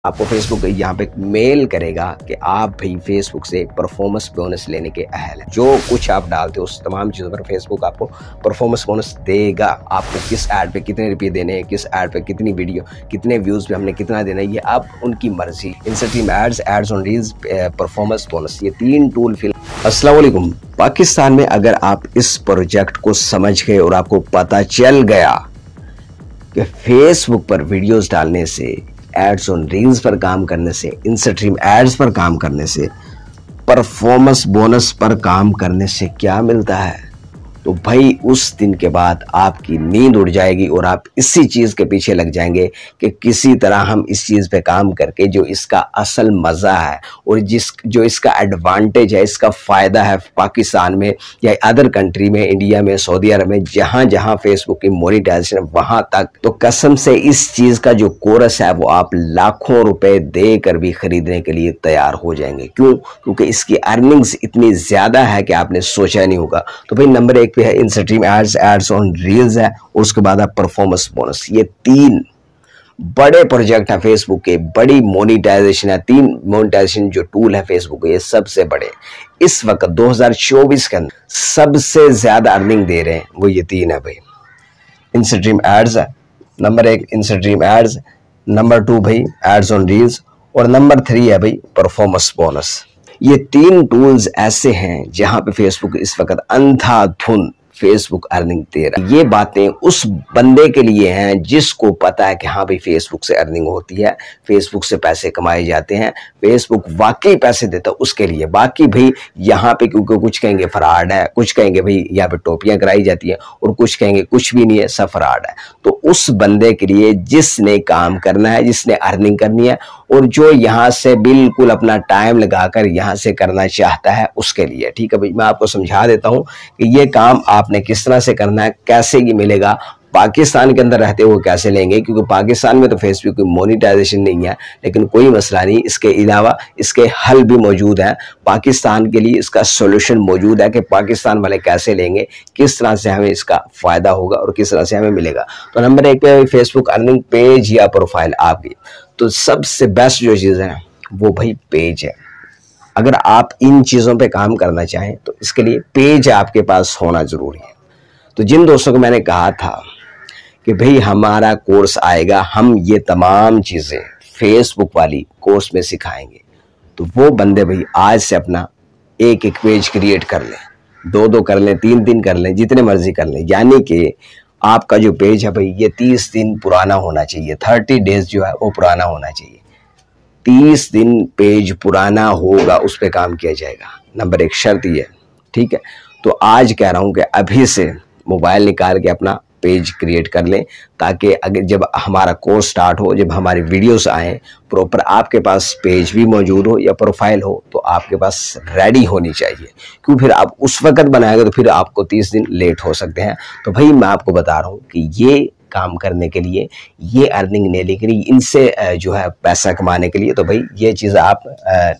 आपको फेसबुक यहाँ पे मेल करेगा कि आप भाई फेसबुक से परफॉर्मेंस बोनस लेने के अहल हैं। जो कुछ आप डालते हो उस तमाम चीज़ों पर फेसबुक आपको परफॉर्मेंस बोनस देगा। आपको किस ऐड पे कितने रुपये देने हैं, किस ऐड पे कितनी वीडियो, कितने व्यूज़ पे हमने कितना देना है, ये अब उनकी मर्जी। Instagram ads, ads on reels, performance bonus, ये 3 टूल अस्सलाम वालेकुम। पाकिस्तान में अगर आप इस प्रोजेक्ट को समझ गए और आपको पता चल गया कि फेसबुक पर वीडियोस डालने से, एड्स ऑन रील्स पर काम करने से, इंस्टाग्राम एड्स पर काम करने से, परफॉर्मेंस बोनस पर काम करने से क्या मिलता है, तो भाई उस दिन के बाद आपकी नींद उड़ जाएगी और आप इसी चीज़ के पीछे लग जाएंगे कि किसी तरह हम इस चीज़ पे काम करके जो इसका असल मज़ा है और जो इसका एडवांटेज है, इसका फ़ायदा है पाकिस्तान में या अदर कंट्री में, इंडिया में, सऊदी अरब में, जहाँ जहाँ फेसबुक की मोनेटाइजेशन है वहाँ तक, तो कसम से इस चीज़ का जो कोर्स है वो आप लाखों रुपए दे कर भी ख़रीदने के लिए तैयार हो जाएंगे। क्यों? क्योंकि इसकी अर्निंग्स इतनी ज़्यादा है कि आपने सोचा नहीं होगा। तो भाई नंबर 1 पे है Instagram ads, ads on reels है, और उसके बाद है परफॉर्मेंस बोनस। ये 3 बड़े प्रोजेक्ट है फेसबुक के, बड़ी मोनेटाइजेशन है। 3 मोनेटाइजेशन जो टूल है फेसबुक के, ये सबसे बड़े इस वक्त 2024 के अंदर सबसे ज्यादा अर्निंग दे रहे हैं, वो ये 3 है भाई। इंस्टाग्राम एड्स है नंबर 1, इंस्टाग्राम एड्स, नंबर 2 भाई एड्स ऑन रील्स, और नंबर 3 है भाई परफॉर्मेंस बोनस। ये 3 टूल्स ऐसे हैं जहां पे फेसबुक इस वक्त अंधाधुंध फेसबुक अर्निंग दे रहा है। ये बातें उस बंदे के लिए हैं जिसको पता है कि हाँ भाई फेसबुक से अर्निंग होती है, फेसबुक से पैसे कमाए जाते हैं, फेसबुक वाकई पैसे देता है, उसके लिए। बाकी भाई यहाँ पे क्योंकि कुछ कहेंगे फ्रॉड है, कुछ कहेंगे भाई यहाँ पे टोपियां कराई जाती है, और कुछ कहेंगे कुछ भी नहीं है, सब फ्रॉड है। तो उस बंदे के लिए जिसने काम करना है, जिसने अर्निंग करनी है, और जो यहाँ से बिल्कुल अपना टाइम लगाकर यहाँ से करना चाहता है, उसके लिए। ठीक है भाई, मैं आपको समझा देता हूँ कि ये काम आपने किस तरह से करना है, कैसे ये मिलेगा। पाकिस्तान के अंदर रहते हुए कैसे लेंगे, क्योंकि पाकिस्तान में तो फेसबुक की मोनेटाइजेशन नहीं है, लेकिन कोई मसला नहीं, इसके अलावा इसके हल भी मौजूद हैं। पाकिस्तान के लिए इसका सोल्यूशन मौजूद है कि पाकिस्तान वाले कैसे लेंगे, किस तरह से हमें इसका फ़ायदा होगा और किस तरह से हमें मिलेगा। तो नंबर 1 पे फेसबुक अर्निंग पेज या प्रोफाइल आपकी, तो सबसे बेस्ट जो चीज़ है वो भाई पेज है। अगर आप इन चीज़ों पे काम करना चाहें तो इसके लिए पेज आपके पास होना ज़रूरी है। तो जिन दोस्तों को मैंने कहा था कि भाई हमारा कोर्स आएगा, हम ये तमाम चीज़ें फेसबुक वाली कोर्स में सिखाएंगे, तो वो बंदे भाई आज से अपना एक पेज क्रिएट कर लें, 2 कर लें, 3 कर लें, जितने मर्जी कर लें। यानी कि आपका जो पेज है भाई ये 30 दिन पुराना होना चाहिए, 30 डेज जो है वो पुराना होना चाहिए। 30 दिन पेज पुराना होगा, उस पर काम किया जाएगा। नंबर 1 शर्त ये है, ठीक है। तो आज कह रहा हूँ कि अभी से मोबाइल निकाल के अपना पेज क्रिएट कर लें, ताकि अगर जब हमारा कोर्स स्टार्ट हो, जब हमारी वीडियोस आए, प्रॉपर आपके पास पेज भी मौजूद हो या प्रोफाइल हो, तो आपके पास रेडी होनी चाहिए। क्यों? फिर आप उस वक्त बनाएंगे तो फिर आपको 30 दिन लेट हो सकते हैं। तो भाई मैं आपको बता रहा हूँ कि ये काम करने के लिए, ये अर्निंग लेने के लिए, इनसे जो है पैसा कमाने के लिए, तो भाई ये चीज़ आप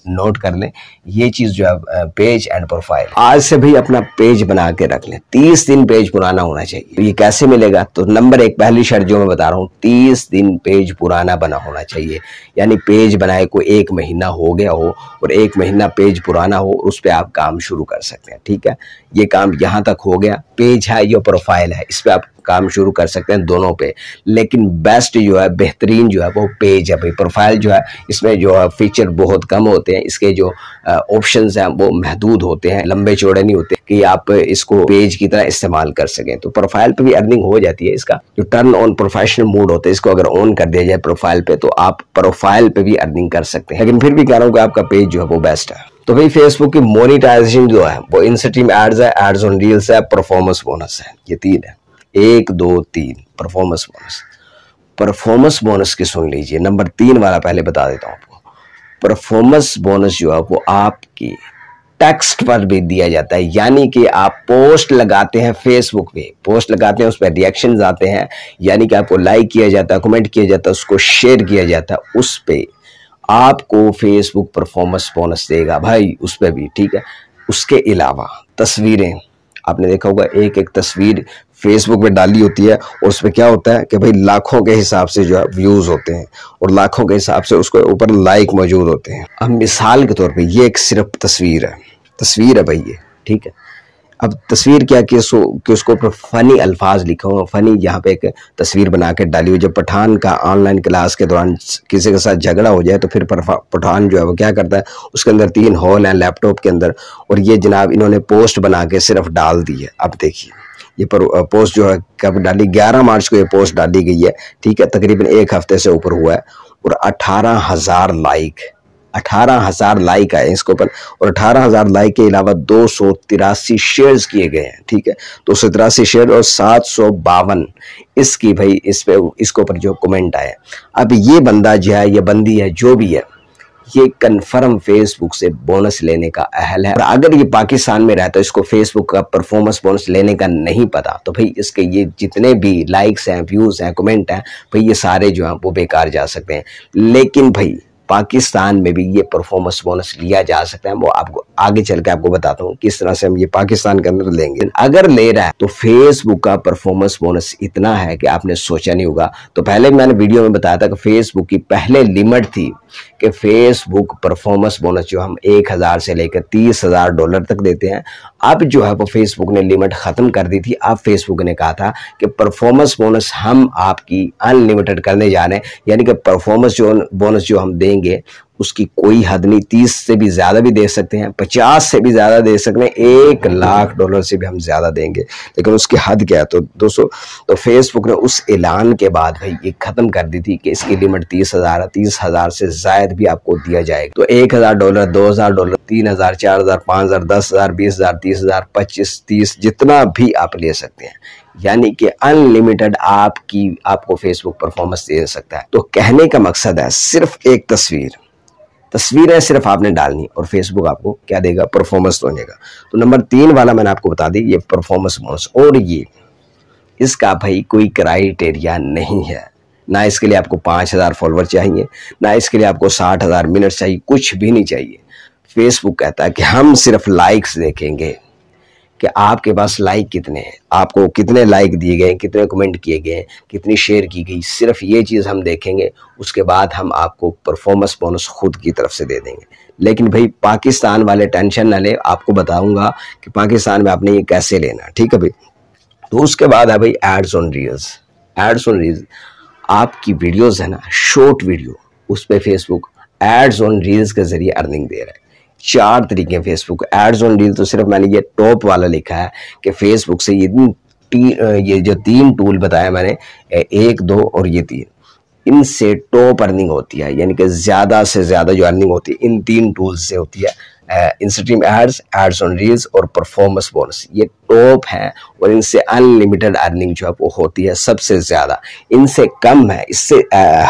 नोट कर लें। ये चीज़ जो है पेज एंड प्रोफाइल, आज से भी अपना पेज बना के रख लें। 30 दिन पेज पुराना होना चाहिए। ये कैसे मिलेगा? तो नंबर 1 पहली शर्त जो मैं बता रहा हूँ, 30 दिन पेज पुराना बना होना चाहिए। यानी पेज बनाए को 1 महीना हो गया हो और 1 महीना पेज पुराना हो, उस पर आप काम शुरू कर सकते हैं। ठीक है, ये काम यहाँ तक हो गया। पेज है या प्रोफाइल है, इस पर आप काम शुरू कर सकते हैं, दोनों पे। लेकिन बेस्ट जो है, बेहतरीन जो है वो पेज है भाई। प्रोफाइल जो है इसमें जो है फीचर बहुत कम होते हैं, इसके जो ऑप्शंस हैं वो महदूद होते हैं, लंबे चौड़े नहीं होते कि आप इसको पेज की तरह इस्तेमाल कर सकें। तो प्रोफाइल पे भी अर्निंग हो जाती है। इसका जो टर्न ऑन प्रोफेशनल मोड होता है, इसको अगर ऑन कर दिया जाए प्रोफाइल पे, तो आप प्रोफाइल पे भी अर्निंग कर सकते हैं। लेकिन फिर भी कह रहा हूँ कि आपका पेज जो है वो बेस्ट है। तो भाई फेसबुक की मोनेटाइजेशन जो है वो इंस्टाग्राम एड्स है, एड्स ऑन रील्स है, परफॉर्मेंस बोनस है। ये 3 है, 1 2 3 परफॉर्मेंस बोनस। परफॉर्मेंस बोनस की सुन लीजिए, नंबर 3 वाला पहले बता देता हूँ आपको। परफॉर्मेंस बोनस जो है वो आपकी टेक्स्ट पर भी दिया जाता है। यानी कि आप पोस्ट लगाते हैं, फेसबुक पे पोस्ट लगाते हैं, उस पर रिएक्शंस आते हैं, यानी कि आपको लाइक किया जाता है, कमेंट किया जाता है, उसको शेयर किया जाता है, उस पे आपको फेसबुक परफॉर्मेंस बोनस देगा भाई, उस पर भी। ठीक है, उसके अलावा तस्वीरें, आपने देखा होगा एक एक तस्वीर फेसबुक पे डाली होती है और उसमें क्या होता है कि भाई लाखों के हिसाब से जो है व्यूज होते हैं और लाखों के हिसाब से उसके ऊपर लाइक मौजूद होते हैं। अब मिसाल के तौर पे ये एक सिर्फ तस्वीर है भाई ये, ठीक है। अब तस्वीर क्या कि उसको ऊपर फनी अल्फाज लिखा हुआ, फनी यहाँ पे एक तस्वीर बना के डाली हुई। जब पठान का ऑनलाइन क्लास के दौरान किसी के साथ झगड़ा हो जाए तो फिर पठान जो है वो क्या करता है, उसके अंदर 3 होल हैं लैपटॉप के अंदर, और ये जनाब इन्होंने पोस्ट बना के सिर्फ डाल दी है। अब देखिए ये पोस्ट जो है कब डाली, 11 मार्च को ये पोस्ट डाली गई है, ठीक है। तकरीबन 1 हफ्ते से ऊपर हुआ है और 18,000 लाइक आए इसके ऊपर, और 18,000 लाइक के अलावा 283 शेयर्स किए गए हैं, ठीक है। 283 शेयर और 752 इसकी भाई इसके ऊपर जो कमेंट आए। अब ये बंदा जो है, ये बंदी है, जो भी है, ये कंफर्म फेसबुक से बोनस लेने का अहल है। और अगर ये पाकिस्तान में रहता है, इसको फेसबुक का परफॉर्मेंस बोनस लेने का नहीं पता, तो भाई इसके ये जितने भी लाइक्स हैं, व्यूज हैं, कमेंट हैं, भाई ये सारे जो हैं वो बेकार जा सकते हैं। लेकिन भाई पाकिस्तान में भी ये परफॉर्मेंस बोनस लिया जा सकता है। वो आपको आगे चल के आपको बताता हूँ किस तरह से हम ये पाकिस्तान के अंदर लेंगे। अगर ले रहा है तो फेसबुक का परफॉर्मेंस बोनस इतना है कि आपने सोचा नहीं होगा। तो पहले मैंने वीडियो में बताया था कि फेसबुक की पहले लिमिट थी कि फेसबुक परफॉर्मेंस बोनस जो हम 1,000 से लेकर $30,000 तक देते हैं। अब जो है वो फेसबुक ने लिमिट खत्म कर दी थी। अब फेसबुक ने कहा था कि परफॉर्मेंस बोनस हम आपकी अनलिमिटेड करने जा रहे हैं, यानी कि परफॉर्मेंस बोनस जो हम देंगे उसकी कोई हद नहीं। 30 से भी ज्यादा भी दे सकते हैं, 50 से भी ज्यादा दे सकते हैं, $1,00,000 से भी हम ज्यादा देंगे, लेकिन उसकी हद क्या है। तो दोस्तों, तो फेसबुक ने उस ऐलान के बाद भाई ये खत्म कर दी थी कि इसकी लिमिट 30,000 है, 30,000 से जायद भी आपको दिया जाएगा। तो $1,000, $2,000, 3,000, 4,000, 5,000, 10,000, 20,000, 30,000, 25, 30 जितना भी आप ले सकते हैं, यानी कि अनलिमिटेड आपको फेसबुक परफॉर्मेंस दे सकता है। तो कहने का मकसद है सिर्फ एक तस्वीरें सिर्फ आपने डालनी और फेसबुक आपको क्या देगा, परफॉर्मेंस तो देगा। तो नंबर 3 वाला मैंने आपको बता दी, ये परफॉर्मेंस बोनस। और ये इसका भाई कोई क्राइटेरिया नहीं है, ना इसके लिए आपको 5,000 फॉलोवर चाहिए, ना इसके लिए आपको 60,000 मिनट चाहिए, कुछ भी नहीं चाहिए। फेसबुक कहता है कि हम सिर्फ लाइक्स देखेंगे कि आपके पास लाइक कितने हैं, आपको कितने लाइक दिए गए, कितने कमेंट किए गए, कितनी शेयर की गई, सिर्फ ये चीज़ हम देखेंगे। उसके बाद हम आपको परफॉर्मेंस बोनस खुद की तरफ से दे देंगे। लेकिन भाई पाकिस्तान वाले टेंशन ना ले, आपको बताऊंगा कि पाकिस्तान में आपने ये कैसे लेना, ठीक है भाई। तो उसके बाद है भाई एड्स ऑन रील्स। आपकी वीडियोज़ है ना, शॉर्ट वीडियो, उस पर फेसबुक एड्स ऑन रील्स के जरिए अर्निंग दे रहा है। 4 तरीके फेसबुक एड्स ऑन रील। तो सिर्फ मैंने ये टॉप वाला लिखा है कि फेसबुक से ये जो 3 टूल बताया मैंने, 1, 2 और ये 3, इनसे टॉप अर्निंग होती है, यानी कि ज्यादा से ज्यादा जो अर्निंग होती है इन 3 टूल्स से होती है। Instagram ads, ads on reels और परफॉर्मेंस बोनस, ये टॉप है और इनसे अनलिमिटेड अर्निंग जो है वो होती है सबसे ज्यादा। इनसे कम है, इससे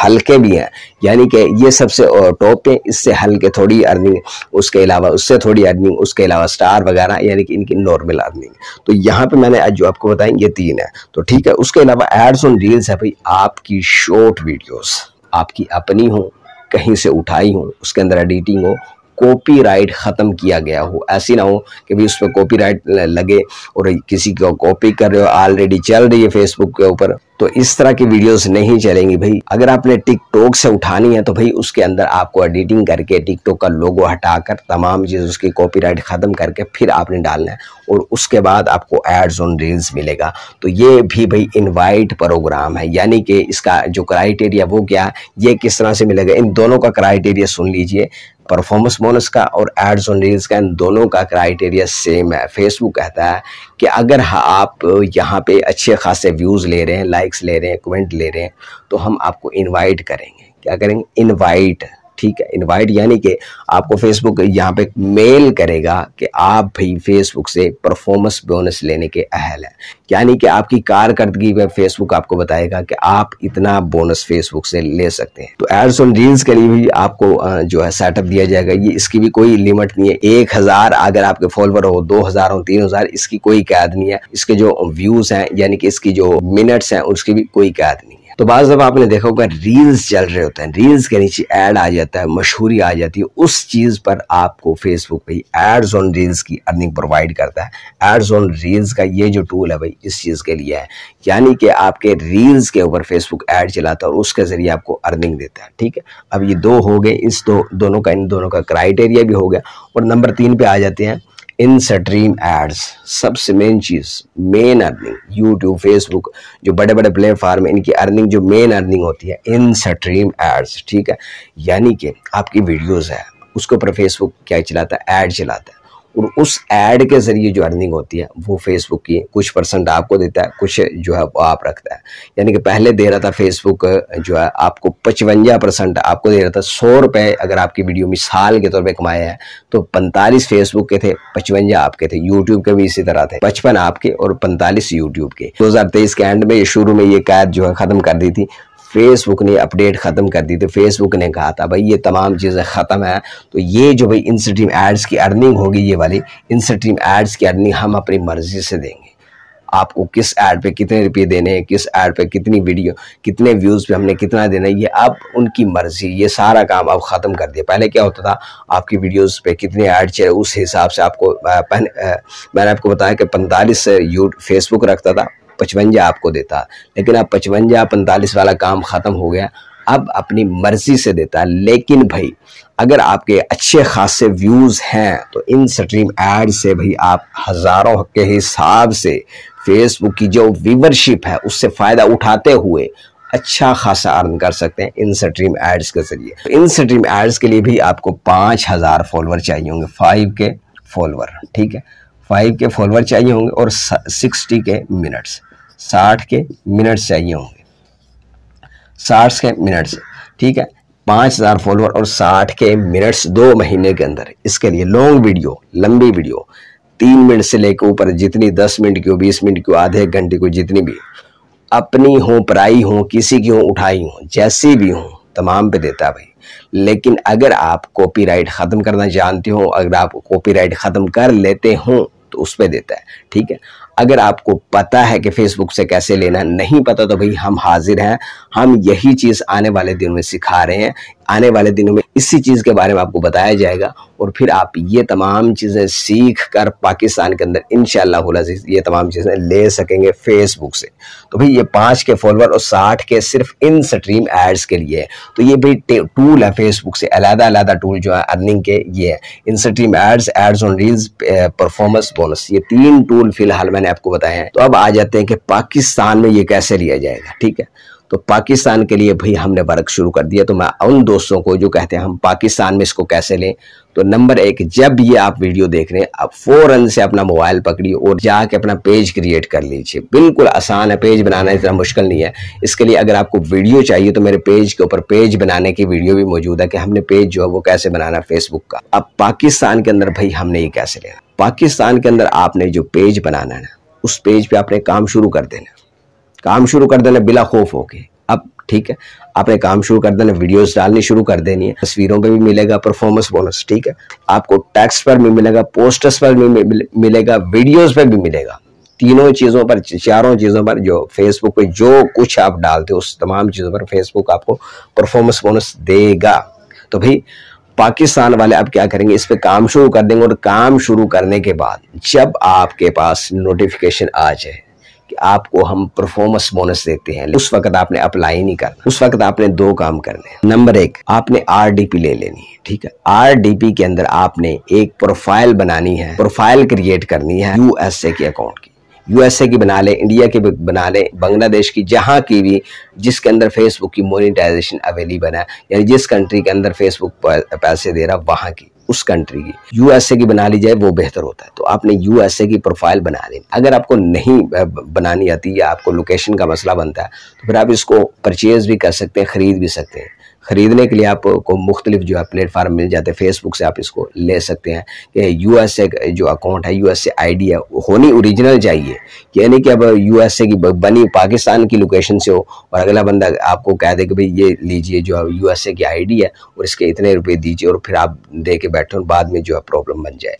हल्के भी हैं, यानी कि ये सबसे टॉप है, इससे हल्के थोड़ी अर्निंग, उसके अलावा उससे थोड़ी अर्निंग, उसके अलावा स्टार वगैरह, यानी कि इनकी नॉर्मल अर्निंग। तो यहाँ पे मैंने आज जो आपको बताएं ये 3 है, तो ठीक है। उसके अलावा एड्स ऑन रील्स है भाई आपकी शॉर्ट वीडियोस, आपकी अपनी हो, कहीं से उठाई हो, उसके अंदर एडिटिंग हो, कॉपीराइट खत्म किया गया हो, ऐसी ना हो कि भी उस पर कॉपीराइट लगे और किसी को कॉपी कर रहे हो, ऑलरेडी चल रही है फेसबुक के ऊपर, तो इस तरह की वीडियोस नहीं चलेंगी भाई। अगर आपने टिकटॉक से उठानी है तो भाई उसके अंदर आपको एडिटिंग करके टिकटॉक का लोगो हटाकर तमाम चीज़ उसकी कॉपीराइट ख़त्म करके फिर आपने डालना है और उसके बाद आपको एड्स ऑन रील्स मिलेगा। तो ये भी भाई इनवाइट प्रोग्राम है, यानी कि इसका जो क्राइटेरिया वो क्या, ये किस तरह से मिलेगा, इन दोनों का क्राइटेरिया सुन लीजिए। परफॉर्मेंस बोनस का और एड्स ऑन रील्स का, इन दोनों का क्राइटेरिया सेम है। फेसबुक कहता है कि अगर आप यहाँ पे अच्छे खासे व्यूज़ ले रहे हैं, लाइक्स ले रहे हैं, कमेंट ले रहे हैं, तो हम आपको इनवाइट करेंगे। क्या करेंगे? इनवाइट, ठीक है। इनवाइट यानी कि आपको फेसबुक यहाँ पे मेल करेगा कि आप भाई फेसबुक से परफॉर्मेंस बोनस लेने के अहल हैं, यानी कि आपकी कारकर्दगी में फेसबुक आपको बताएगा कि आप इतना बोनस फेसबुक से ले सकते हैं। तो एड्स ऑन रील्स के लिए भी आपको जो है सेटअप दिया जाएगा। ये इसकी भी कोई लिमिट नहीं है, 1,000 अगर आपके फॉलोवर हो, 2,000 हो, 3,000, इसकी कोई कैद नहीं है। इसके जो व्यूज हैं यानी कि इसकी जो मिनट्स हैं उसकी भी कोई कैद नहीं है। तो बाज़ दफ़ा आपने देखा होगा रील्स चल रहे होते हैं, रील्स के नीचे ऐड आ जाता है, मशहूरी आ जाती है, उस चीज़ पर आपको फेसबुक भाई एड्स ऑन रील्स की अर्निंग प्रोवाइड करता है। एड्स ऑन रील्स का ये जो टूल है भाई इस चीज़ के लिए है, यानी कि आपके रील्स के ऊपर फेसबुक ऐड चलाता है और उसके ज़रिए आपको अर्निंग देता है। ठीक है, अब ये दो हो गए, इन दोनों का क्राइटेरिया भी हो गया। और नंबर 3 पे आ जाते हैं इन स्ट्रीम एड्स। सबसे मेन चीज़, मेन अर्निंग, यूट्यूब, फेसबुक, जो बड़े बड़े प्लेटफार्म है, इनकी अर्निंग, जो मेन अर्निंग होती है इन स्ट्रीम एड्स। ठीक है, यानी कि आपकी वीडियोस है उसके ऊपर फेसबुक क्या चलाता है, ऐड चलाता है, और उस ऐड के ज़रिए जो अर्निंग होती है वो फेसबुक की कुछ % आपको देता है, कुछ जो है वो आप रखता है। यानी कि पहले दे रहा था फेसबुक जो है आपको 55% आपको दे रहा था। 100 रुपये अगर आपकी वीडियो मिसाल के तौर पे कमाया है तो 45 फेसबुक के थे, 55 आपके थे। यूट्यूब के भी इसी तरह थे, 55 आपके और 45 यूट्यूब के। 2023 के एंड में, शुरू में ये कैद जो है ख़त्म कर दी थी, फेसबुक ने अपडेट ख़त्म कर दी थी। फेसबुक ने कहा था भाई ये तमाम चीज़ें ख़त्म है, तो ये जो भाई इन स्ट्रीम एड्स की अर्निंग होगी, ये वाली इन स्ट्रीम एड्स की अर्निंग हम अपनी मर्जी से देंगे। आपको किस ऐड पे कितने रुपये देने हैं, किस ऐड पे कितनी वीडियो, कितने व्यूज़ पे हमने कितना देना है, ये अब उनकी मर्जी। ये सारा काम अब ख़त्म कर दिया। पहले क्या होता था, आपकी वीडियोस पे कितने ऐड चले उस हिसाब से आपको मैंने आपको बताया कि 45 फेसबुक रखता था, 55 आपको देता, लेकिन अब 55-45 वाला काम ख़त्म हो गया, अब अपनी मर्जी से देता है। लेकिन भाई अगर आपके अच्छे खासे व्यूज़ हैं तो इन स्ट्रीम एड से भाई आप हज़ारों के हिसाब से फेसबुक की जो व्यूवरशिप है उससे फ़ायदा उठाते हुए अच्छा खासा अर्न कर सकते हैं इन स्ट्रीम एड्स के ज़रिए। तो इन स्ट्रीम एड्स के लिए भी आपको 5000 फॉलोअर चाहिए होंगे, 5 के फॉलोअर। ठीक है, 5 के फॉलोअर चाहिए होंगे और 60 के मिनट्स, 60 के मिनट्स चाहिए होंगे, 60 के मिनट्स। ठीक है, 5000 फॉलोअर और 60 के मिनट्स 2 महीने के अंदर। इसके लिए लॉन्ग वीडियो, लंबी वीडियो, 3 मिनट से लेकर ऊपर जितनी, 10 मिनट की हो, 20 मिनट की हो, आधे एक घंटे की, जितनी भी, अपनी हो, पराई हो, किसी की हो, उठाई हो, जैसी भी हो, तमाम पे देता है भाई। लेकिन अगर आप कॉपीराइट ख़त्म करना जानते हो, अगर आप कॉपीराइट ख़त्म कर लेते हो तो उस पर देता है। ठीक है, अगर आपको पता है कि फेसबुक से कैसे लेना, नहीं पता तो भाई हम हाजिर हैं, हम यही चीज़ आने वाले दिनों में सिखा रहे हैं। आने वाले दिनों में इसी चीज़ के बारे में आपको बताया जाएगा और फिर आप ये तमाम चीज़ें सीख कर पाकिस्तान के अंदर इंशाअल्लाह ये तमाम चीज़ें ले सकेंगे फेसबुक से। तो भाई ये 5 के फॉलोअर और 60 के सिर्फ इन स्ट्रीम एड्स के लिए है। तो ये भाई टूल है फेसबुक से, अलग-अलग टूल जो है अर्निंग के, ये है in stream ads, ads on reels, performance bonus, ये 3 टूल फिलहाल मैंने आपको बताया है। तो अब आ जाते हैं कि पाकिस्तान में ये कैसे लिया जाएगा। ठीक है, तो पाकिस्तान के लिए भाई हमने वर्क शुरू कर दिया। तो मैं उन दोस्तों को जो कहते हैं हम पाकिस्तान में इसको कैसे लें, तो नंबर 1, जब ये आप वीडियो देख रहे हैं आप फ़ौरन से अपना मोबाइल पकड़िए और जाके अपना पेज क्रिएट कर लीजिए। बिल्कुल आसान है, पेज बनाना इतना मुश्किल नहीं है। इसके लिए अगर आपको वीडियो चाहिए तो मेरे पेज के ऊपर पेज बनाने की वीडियो भी मौजूद है कि हमने पेज जो है वो कैसे बनाना है फेसबुक का। अब पाकिस्तान के अंदर भाई हमने ये कैसे लेना, पाकिस्तान के अंदर आपने जो पेज बनाना है ना, उस पेज पे आपने काम शुरू कर देना, काम शुरू कर देना बिला खौफ होके। अब ठीक है, आपने काम शुरू कर देना, वीडियोस डालनी शुरू कर देनी है। तस्वीरों पे भी मिलेगा परफॉर्मेंस बोनस। ठीक है, आपको टेक्स्ट पर भी मिलेगा, पोस्टर्स पर भी मिलेगा, वीडियोस पे भी मिलेगा। तीनों चीज़ों पर, चारों चीज़ों पर जो फेसबुक पे जो कुछ आप डालते हो उस तमाम चीज़ों पर फेसबुक आपको परफॉर्मेंस बोनस देगा। तो भाई पाकिस्तान वाले अब क्या करेंगे, इस पे काम शुरू कर देंगे और काम शुरू करने के बाद जब आपके पास नोटिफिकेशन आ जाए कि आपको हम परफॉर्मेंस बोनस देते हैं, उस वक्त आपने अप्लाई नहीं करना। उस वक्त आपने 2 काम करने हैं। नंबर 1, आपने RDP ले लेनी है। ठीक है, RDP के अंदर आपने एक प्रोफाइल बनानी है, प्रोफाइल क्रिएट करनी है USA के अकाउंट की। USA की बना ले, इंडिया की बना ले, बांग्लादेश की, जहाँ की भी जिसके अंदर फेसबुक की मोनेटाइजेशन अवेलेबल है, यानी जिस कंट्री के अंदर फेसबुक पैसे दे रहा वहाँ की, उस कंट्री की USA की बना ली जाए वो बेहतर होता है। तो आपने USA की प्रोफाइल बना लेनी। अगर आपको नहीं बनानी आती या आपको लोकेशन का मसला बनता है तो फिर आप इसको परचेज भी कर सकते हैं, ख़रीद भी सकते हैं। ख़रीदने के लिए आपको मुख्तलिफ जो है प्लेटफार्म मिल जाते हैं, फेसबुक से आप इसको ले सकते हैं कि USA जो अकाउंट है, USA ID है, होनी ओरिजिनल चाहिए। यानी कि अब USA की बनी पाकिस्तान की लोकेशन से हो और अगला बंदा आपको कह दे कि भाई ये लीजिए जो USA की ID है और इसके इतने रुपए दीजिए, और फिर आप दे के बैठे और बाद में जो है प्रॉब्लम बन जाए।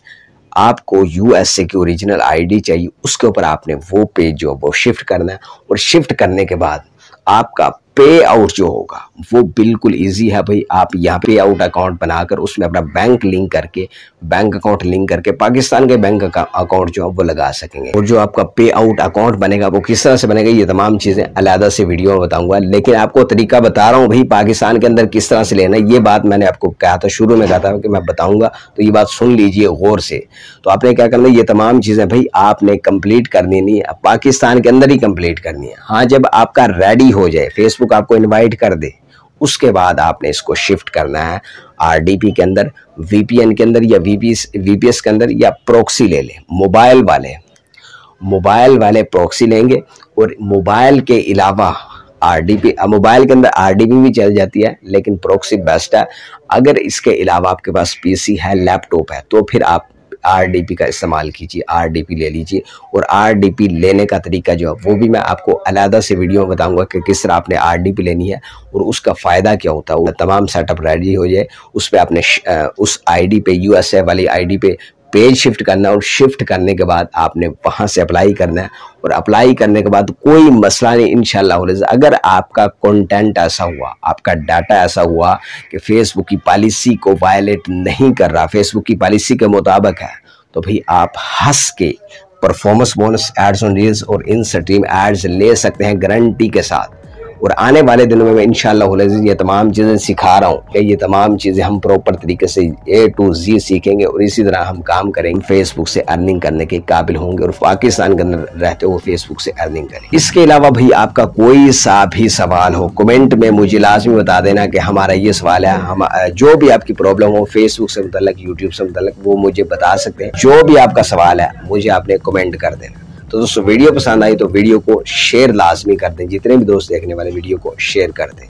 आपको USA की ओरिजिनल ID चाहिए, उसके ऊपर आपने वो पेज जो वो शिफ्ट करना है और शिफ्ट करने के बाद आपका पे आउट जो होगा वो बिल्कुल इजी है भाई। आप यहाँ पे आउट अकाउंट बनाकर उसमें अपना बैंक लिंक करके, बैंक अकाउंट लिंक करके पाकिस्तान के बैंक अकाउंट जो है वो लगा सकेंगे। और जो आपका पे आउट अकाउंट बनेगा वो किस तरह से बनेगा, ये तमाम चीजें अलग से वीडियो में बताऊंगा, लेकिन आपको तरीका बता रहा हूँ भाई पाकिस्तान के अंदर किस तरह से लेना है। ये बात मैंने आपको कहा था, शुरू में कहा था कि मैं बताऊंगा, तो ये बात सुन लीजिए गौर से। तो आपने क्या करना है, ये तमाम चीजें भाई आपने कंप्लीट करनी नहीं है, पाकिस्तान के अंदर ही कंप्लीट करनी है। हाँ, जब आपका रेडी हो जाए, फेसबुक आपको इनवाइट कर दे, उसके बाद आपने इसको शिफ्ट करना है आरडीपी के अंदर, वीपीएन के अंदर या वीपीएस के अंदर, या प्रॉक्सी ले लें। मोबाइल वाले प्रॉक्सी लेंगे, और मोबाइल के अलावा आरडीपी, मोबाइल के अंदर आरडीपी भी चल जाती है, लेकिन प्रॉक्सी बेस्ट है। अगर इसके अलावा आपके पास पीसी है, लैपटॉप है, तो फिर आप आरडीपी का इस्तेमाल कीजिए, आरडीपी ले लीजिए। और आरडीपी लेने का तरीका जो है वो भी मैं आपको अलग से वीडियो में बताऊंगा कि किस तरह आपने आरडीपी लेनी है और उसका फ़ायदा क्या होता है। वो तमाम सेटअप रेडी हो जाए, उस पर आपने उस आईडी पे, यूएसए वाली आईडी पे पेज शिफ्ट करना है, और शिफ्ट करने के बाद आपने वहां से अप्लाई करना है। और अप्लाई करने के बाद कोई मसला नहीं इंशाल्लाह। अगर आपका कंटेंट ऐसा हुआ, आपका डाटा ऐसा हुआ कि फेसबुक की पॉलिसी को वायलेट नहीं कर रहा, फेसबुक की पॉलिसी के मुताबिक है, तो भाई आप हंस के performance bonus ads on reels और इन स्ट्रीम एड्स ले सकते हैं गारंटी के साथ। और आने वाले दिनों में मैं इंशाल्लाह ये तमाम चीज़ें सिखा रहा हूँ कि ये तमाम चीज़ें हम प्रॉपर तरीके से A to Z सीखेंगे, और इसी तरह हम काम करेंगे, फेसबुक से अर्निंग करने के काबिल होंगे, और पाकिस्तान के अंदर रहते हुए फेसबुक से अर्निंग करें। इसके अलावा भाई आपका कोई सा भी सवाल हो, कमेंट में मुझे लाजमी बता देना कि हमारा ये सवाल है। हम जो भी आपकी प्रॉब्लम हो फेसबुक से मुतल्लिक, यूट्यूब से मुतल्लिक, वो मुझे बता सकते हैं। जो भी आपका सवाल है मुझे आपने कमेंट कर देना। तो दोस्तों वीडियो पसंद आई तो वीडियो को शेयर लाजमी कर दें, जितने भी दोस्त देखने वाले वीडियो को शेयर कर दें।